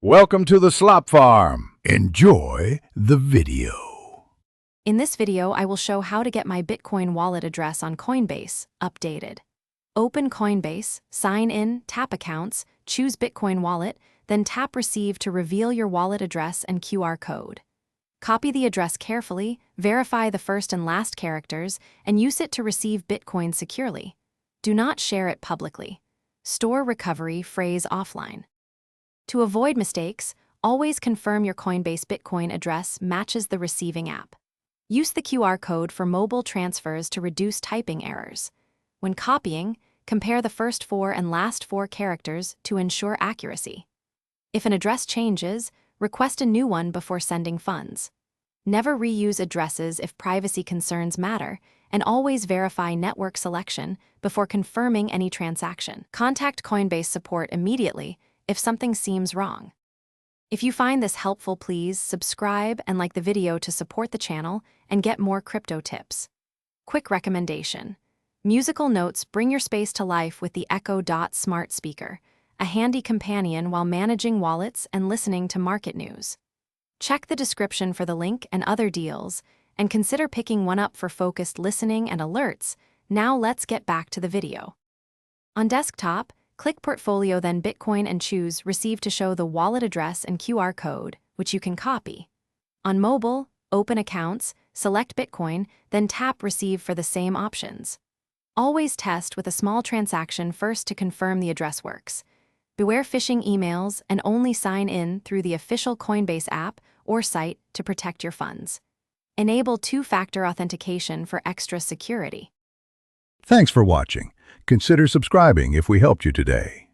Welcome to the Slop Farm. Enjoy the video. In this video, I will show how to get my Bitcoin wallet address on Coinbase updated. Open Coinbase, sign in, tap Accounts, choose Bitcoin wallet, then tap Receive to reveal your wallet address and QR code. Copy the address carefully, verify the first and last characters, and use it to receive Bitcoin securely. Do not share it publicly. Store recovery phrase offline. To avoid mistakes, always confirm your Coinbase Bitcoin address matches the receiving app. Use the QR code for mobile transfers to reduce typing errors. When copying, compare the first 4 and last 4 characters to ensure accuracy. If an address changes, request a new one before sending funds. Never reuse addresses if privacy concerns matter, and always verify network selection before confirming any transaction. Contact Coinbase support immediately if something seems wrong. If you find this helpful, please subscribe and like the video to support the channel and get more crypto tips. Quick recommendation. Musical notes bring your space to life with the Echo Dot smart speaker, a handy companion while managing wallets and listening to market news. Check the description for the link and other deals, and consider picking one up for focused listening and alerts. Now let's get back to the video. On desktop, click Portfolio, then Bitcoin, and choose Receive to show the wallet address and QR code, which you can copy. On mobile, open Accounts, select Bitcoin, then tap Receive for the same options. Always test with a small transaction first to confirm the address works. Beware phishing emails and only sign in through the official Coinbase app or site to protect your funds. Enable two-factor authentication for extra security. Thanks for watching. Consider subscribing if we helped you today.